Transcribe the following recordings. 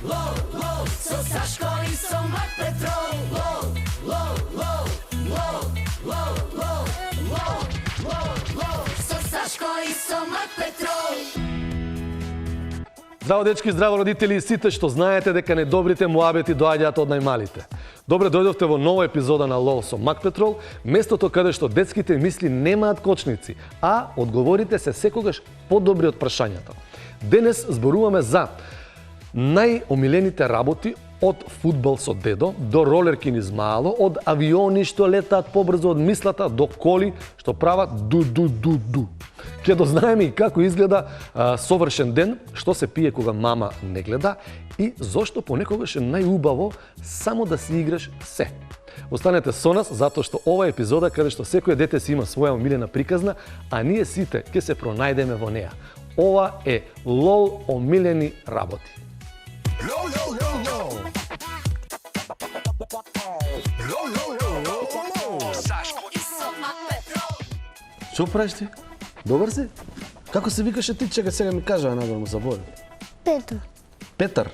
Со Сашко и со Мак Петрол. Со Сашко и со Мак Петрол. Здраво дечки, здраво родители и сите што знаете дека недобрите муабети доаѓаат од најмалите. Добре дојдовте во нова епизода на Лол со Мак Петрол, местото каде што детските мисли немаат кочници, а одговорите се секогаш подобри од прашањата. Денес зборуваме за најомилените работи од фудбал со дедо до ролерки низ мало, од авиони што летаат побрзо од мислата до коли што прават ду. Ќе дознаеме и како изгледа совршен ден, што се пие кога мама не гледа и зошто понекогаш е најубаво само да си играш се. Останете со нас затоа што ова е епизода каде што секој дете си има своја омилена приказна, а ние сите ќе се пронајдеме во неа. Ова е Лол омилени работи. Што правиш ти? Добар си? Како се викаше ти, чека сега ми кажа, надал му забори. Петар. Петар?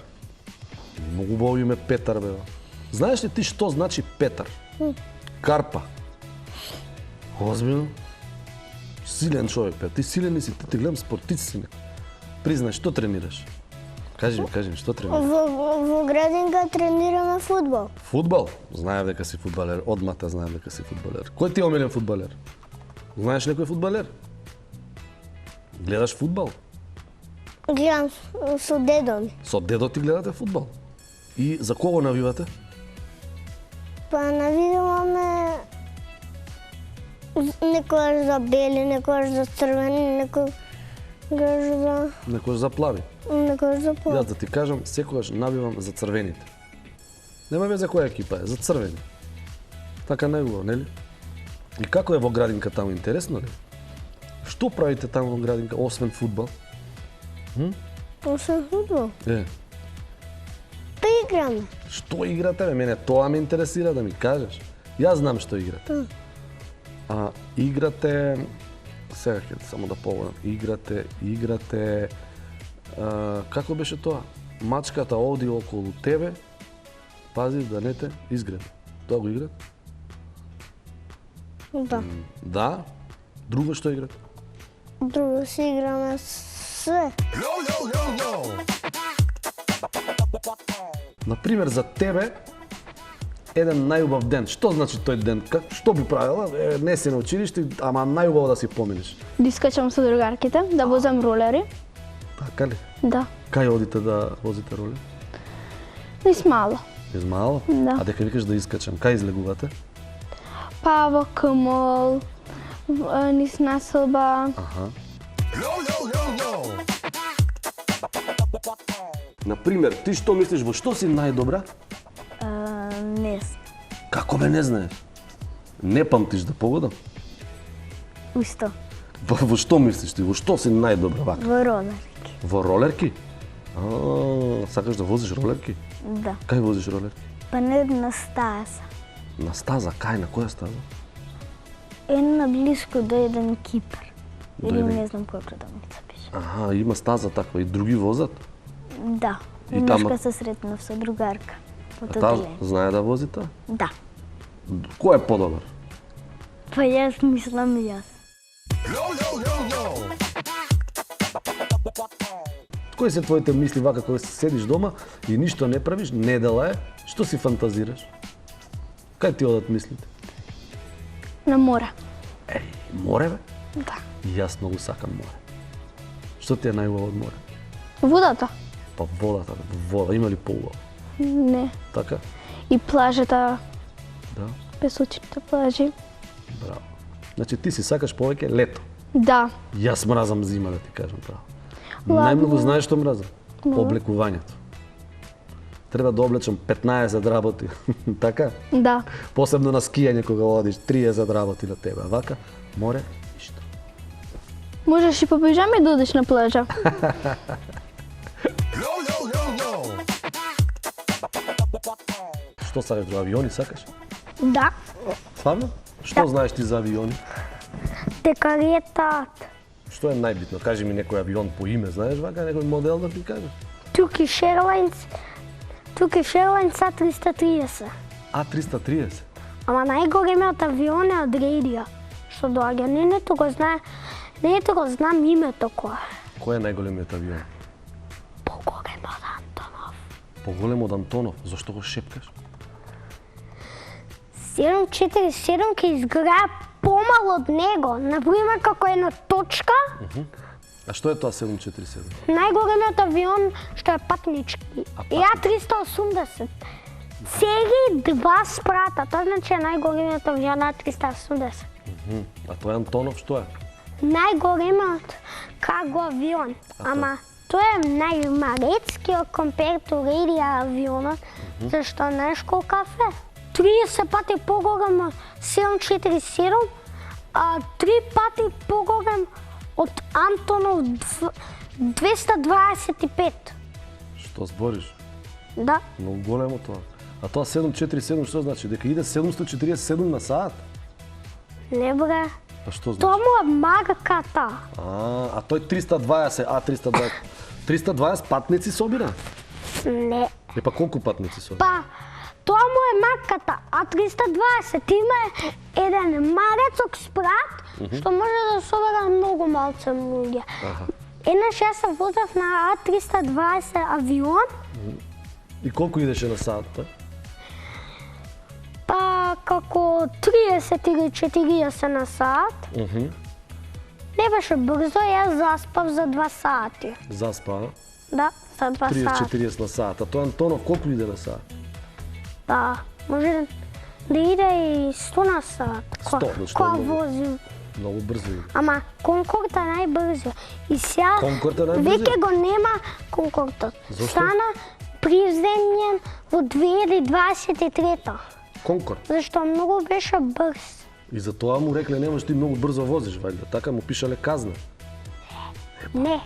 Многу убаво име Петар, бе. Знаеш ли ти што значи Петар? Карпа. Озбилно? Силен човек, бе. Ти силен си, ти гледам спортист си. Признај, што тренираш? Кажи ми, што тренираш? Во градинка тренираме фудбал. Фудбал? Знаев дека си фудбалер. Одмата знаев дека си фудбалер. Кој ти е омилен фудбалер? Знаеш некој фудбалер? Гледаш фудбал? Гледам со дедо ми. Со дедо ти гледате фудбал? И за кого навивате? Па навиваме некојаш за бели, некојаш за црвени, Некојаш за плави. некојаш за плави. Јас да ти кажам, секогаш навивам за црвените. Нема везе која екипа е, за црвени. Така најубаво, нели? И како е во градинка таму, интересно ли? Што правите таму во градинка, освен фудбал? Освен фудбал. Па играме. Што играте, бе? Мене тоа ме интересира да ми кажеш. Јас знам што играте. Играте... Сега ќе само да погledам. Играте... Како беше тоа? Мачката оди околу тебе, пази да не те изгреби. Тоа го играте? Да. Да? Друго што играте? Друго си играме све. Например, за тебе, еден најубав ден. Што значи тој ден? Што би правила? Не си на училиште, ама најубаво да си поминеш. Да искачам со другарките, да возам ролери. Така ли? Да. Кај одите да возите ролери? Низ мало. Низ мало? Да. А дека викаш да искачам, кај излегувате? Па во КМОЛ, низ населба. Например, ти што мислиш, во што си најдобра? Не знам. Како бе не знаеш? Не памтиш да погодам? Ушто? Во што мислиш ти? Во што си најдобра вака? Во ролерки. Во ролерки? Сакаш да возиш ролерки? Да. Кај возиш ролерки? Па не на стаза. На стаза? Кај? На која стаза? Една блиско до еден Кипар. Или еден- не знам која продавница беше. Има стаза таква и други возат? Да. И Нешка тама- се сретнав со другарка. Од Таа одделение. знае да вози таа? Да. Кој е подобар? Па јас мислам јас. Кои се твоите мисли вака кога седиш дома и ништо не правиш, недела е, што си фантазираш? Кај ти одат мислите? На море. Море бе? Да. И јас многу сакам море. Што ти е најубаво од море? Водата? Па водата, вода, има ли поубаво? Не. Така? И плажата, Да, песочните плажи. браво. Значи ти си сакаш повеќе лето. Да. Јас мразам зима, да ти кажам право. Ладно. Најмногу знаеш што мразам? Облекувањето. Треба да облечам 15 работи, така? Да. Посебно на скијање кога одиш, 30 работи на тебе. А вака, море, ништо. Можеш и по пижами да одиш на плажа. Што сакаш, до авиони сакаш? Да. Стварно? Што знаеш ти за авиони? Дека летаат. Што е најбитно? Кажи ми некој авион по име, знаеш вака, некој модел да ти кажеш? Turkish Airlines, Turkish Airlines A330. А330. Ама најголемиот авион е од Радија, што доаѓа. Не го знам името кој е. Кој е најголемиот авион? Поголем од Антонов. Поголем од Антонов. Зошто го шепкаш? 747 ќе изгледа помал од него. Например, како една точка. А што е тоа 747? Најголемиот авион што е патнички. И А380. Цели два спрата. Тоа значи е најголемиот авион А380. А тоа е Антонов што е? Најголемиот карго авион. Ама тоа е најмалецкиот комперту Радија авионот, зашто знаеш колку е? 30 пати поголем од 747, а 3 пати поголем од Антонов 225. Што збориш? Да. Многу големо тоа. А тоа 747 што значи? Дека иде 747 на саат? Не бре. А што Тоа значи? му е марката. А тој 320, А320. 320 патници собира? Не. Па колку патници собира? Па, тоа му е марката, а 320 има еден малецок спрат, што може да собера многу малце луѓе. Еднаш јас се возев на А320 авион, И колку идеше на саат, па? па како 30 или 40 на саат. Не беше брзо, јас заспав за 2 сати. Заспа, Да, за 2 сати. 30-40 на саат. А тоа Антонов колку иде на саат? Да, може да иде и 100 на сат. 100, значи Која многу. вози. Многу брзо иде. Ама Конкорд е најбрзо. И сега Конкорд е најбрзо? веќе го нема Конкордот. Зошто? Стана приземјен во 2023. Конкорд. Зашто многу беше брз. И за тоа му рекле немаш ти многу брзо возиш, вајде. Така му пишале казна. Не.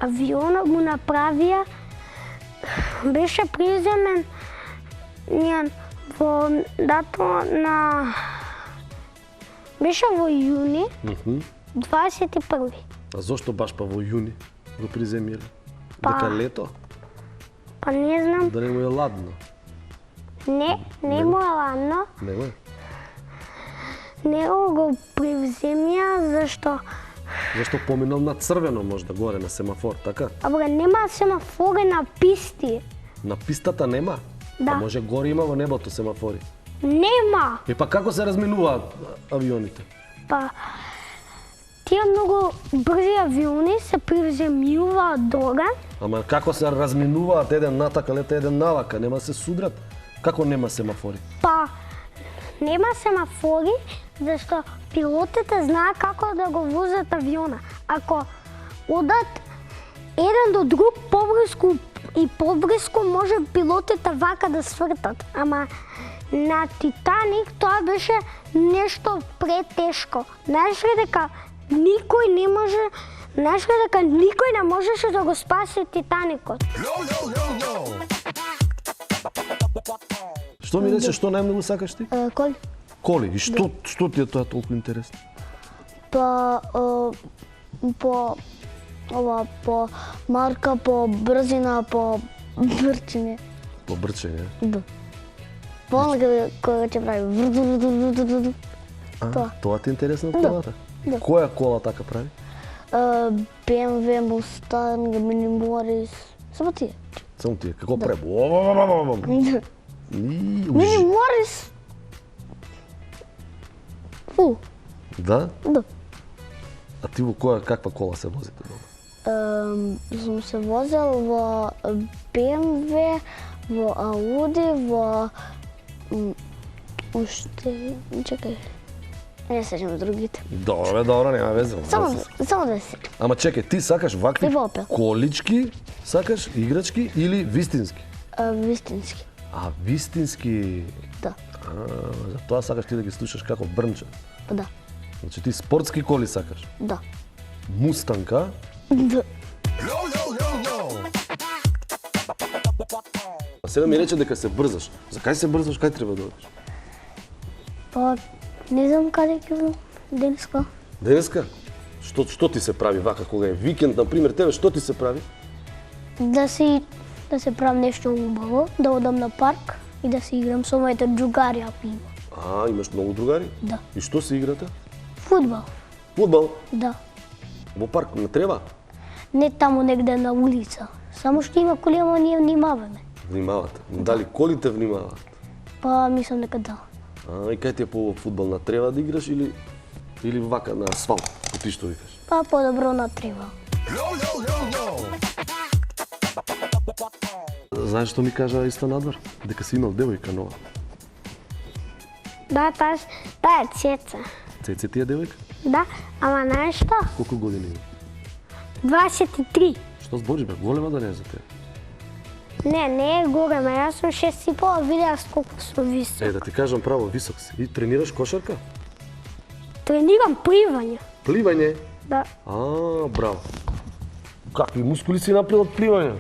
Авионот му направија, беше приземен во дато на... Беше во јуни 21. А зошто баш па во јуни го приземиле? Па. Дека лето? Па не знам, Да не му е ладно? не му е ладно. Нема е. Него го превземија зашто Зашто поминал на црвено можда горе на семафор, така? абе нема семафори на писти. На пистата нема? Да. А може горе има во небото семафори. Нема. И па како се разминуваат авионите? Па тие многу брзи авиони се приземјуваат доле. Ама како се разминуваат еден натака, лета еден навака, нема се судрат? Како нема семафори? Па нема семафори зашто пилотите знаат како да го возат авиона. Ако одат еден до друг поблиску и поблиску, може пилотите вака да свртат. Ама на Титаник тоа беше нешто претешко. Знаеш ли дека никој не можеше да го спаси Титаникот. Што ми рече, што најмногу сакаш ти? Коли? Коли. И што ти е тоа толку интересно? Па, по марка, по брзина, по брчење. По брчење. Да. По оноga кој ќе прави. Тоа ти е интересно од Да. колата? Да. Која кола така прави? BMW, Mustang, Mini Morris, само тие. Само тие, како Да. прави? Mini Morris. Да? Да. А ти во каква кола се возите? Сум се возел во BMW, во Audi, во уште, чекај. Не сеќам другите. Добро, нема веза. Само да се. Ама чекај, ти сакаш вакви И во Opel. колички, сакаш играчки или вистински? Вистински. А, вистински. Да. За тоа сакаш ти да ги слушаш како брнче. Да. Значи ти спортски коли сакаш. Да. Мустанка. Да. Сега ми рече дека се брзаш. За кај се брзаш, кај треба да одиш? Па, не знам каде ќе идам денеска. Денеска? Што ти се прави вака кога е викенд, на пример, тебе што ти се прави? Да си да се правам нешто убаво, да одам на парк и да се играм со моите другари ако има. А, имаш многу другари? Да. И што се играте? Фудбал, Фудбал? да. Во парк не треба? Не таму негде на улица. Само што има коли, ама ние внимаваме. Внимавате. Дали колите внимаваат? Па мислам дека да. А, и кај ти е по фудбал на трева да играш или вака на асфалт, по ти што викаш? Па подобро на трева. Знаеш што ми кажа иста надвор? Дека си имал девојка нова. Да, таа е Цеца. Цеце ти е девојка? Да, ама знаеш што? Колку години има? 23. Што збориш бе? Голема да не е за тебе. Не е голема, јас сум 6,5, видеа колку сум висок. Да ти кажам право, висок си. И тренираш кошарка? Тренирам пливање. Пливање? Да. Браво. Какви мускули си направил од пливање?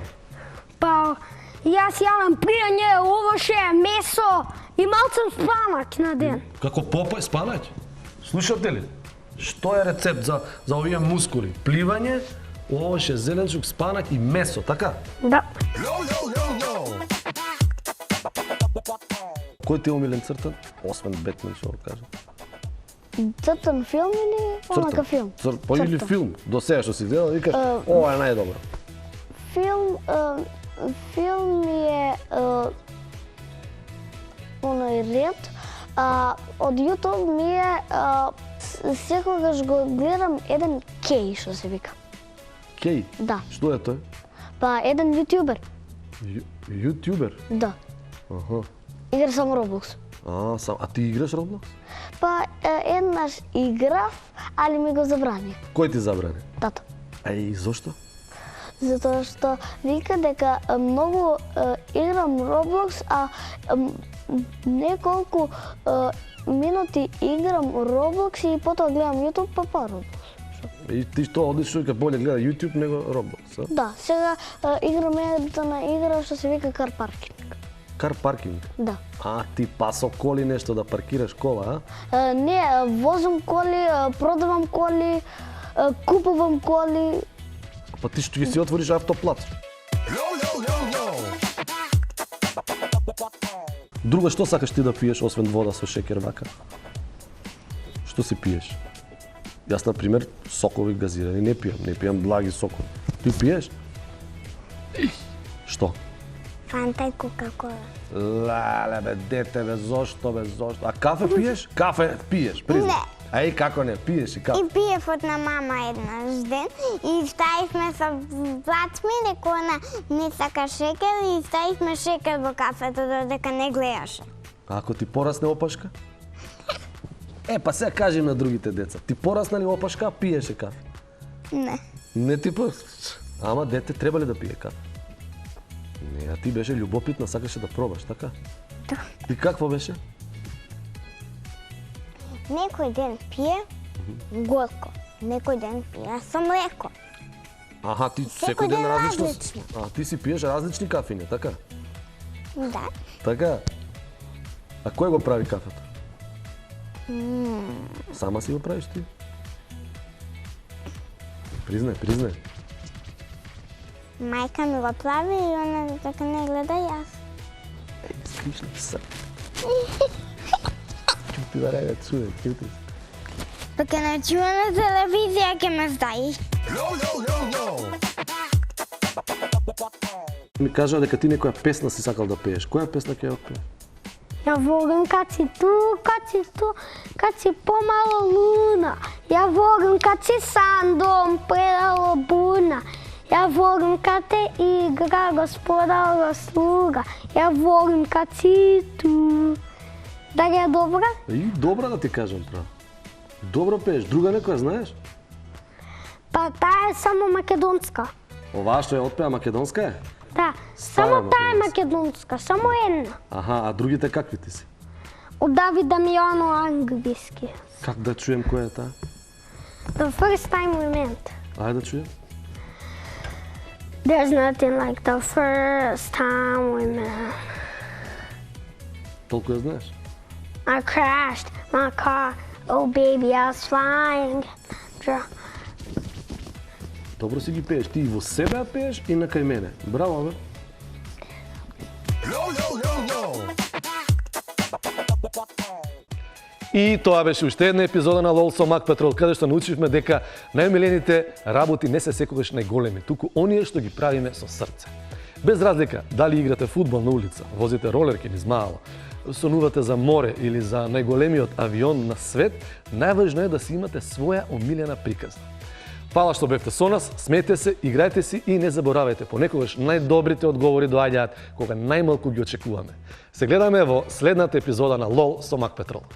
Па, јас јадам пијање, овоше, месо и малце спанак на ден. Како попај спанаќ? Слушате ли? Што е рецепт за овие мускули? Пливање, овоше, зеленчук, спанаќ и месо, така? Да. Кој ти е омилен цртан? Освен Бетмен, што го кажа. Цртан филм или онака филм? Па или филм. До сега што си гледал, викаш, ова е најдобро. Филм ми е оној ред. Од YouTube ми е секогаш го гледам еден Кеј, што се вика. Кеј? Да. Што е тој? Па еден јутјубер. Јутјубер? Да. Аха. Игра само Roblox. А ти играш Roblox? Па еднаш играв, али ми го забрани. Кој ти забрани? Тато. Еј, зошто? Затоа што вика дека многу играм Roblox, а неколку минути играм Roblox и потоа гледам YouTube, па Roblox. И ти што одиш дека боле гледа YouTube него Roblox, а? Да, сега играм една игра што се вика Car Parking. Кар паркинг? Да. Ти па со коли нешто да паркираш кола, а? Не, возам коли, продавам коли, купувам коли. Па ти што ќе си отвориш автоплат. Друго што сакаш ти да пиеш освен вода со шекер вака? Што си пиеш? Јас на пример сокови газирани не пијам благи сокови. Ти пиеш? Што? Фанта и Кока-кола. Леле бе, дете бе, зошто бе, зошто? А кафе пиеш? Кафе пиеш, призна. Ај, како не, пиеш и кафе. И пиев од на мама еднаш ден и ставивме со Владимир дека она не сака шекер и ставивме шекер во кафето додека не гледаше. А ако ти порасне опашка? Па сега кажи на другите деца, ти порасна ли опашка, пиеше кафе? Не. Не ти Ама дете треба ли да пие кафе? Не, а ти беше љубопитна, сакаше да пробаш, така? Да. И какво беше? Некој ден пие горко, некој ден пие со млеко. Аха, ти секој ден различно. Ти си пиеш различни кафиња, така? Да. Така? А кој го прави кафето? Сама си го правиш ти? Признај. Мајка ми го прави и она дека не гледа јас. Скришна се. Чути да рега чуе, чути. Дека не чува на телевизија ќе ме здаи. Ми кажа дека ти некоја песна си сакал да пееш. Која песна ќе ја отпееш? Ја волам кад си ту, кад си помало луна. Ја волам кад си сандом предало буна. Ја волам кад те игра господарова слуга. Ја волам кад си ту. Дали е добра? Добра да ти кажам право. Добро пееш. Друга некоја знаеш? Па таа е само македонска. Оваа што ја отпеа македонска е? Да, само таа е македонска, само една. Аха, а другите какви ти си? Од Давид Дамјано англиски. Как да чуем која е таа? The first time we met. Ајде да чуем. There's nothing like the first time we met. Толку ја знаеш? I crashed my car. Oh baby, I was flying. Добро си ги пееш. Ти и во себе ја пееш и на кај мене. Браво, бе. И тоа беше уште една епизода на LOL со Мак Петрол, каде што научивме дека најомилените работи не се секогаш најголеми, туку оние што ги правиме со срце. Без разлика дали играте фудбал на улица, возите ролерки низ мало, сонувате за море или за најголемиот авион на свет, најважно е да си имате своја омилена приказна. Фала што бевте со нас, смете се, играјте си и не заборавајте, понекогаш најдобрите одговори доаѓаат кога најмалку ги очекуваме. Се гледаме во следната епизода на LOL со Мак Петрол.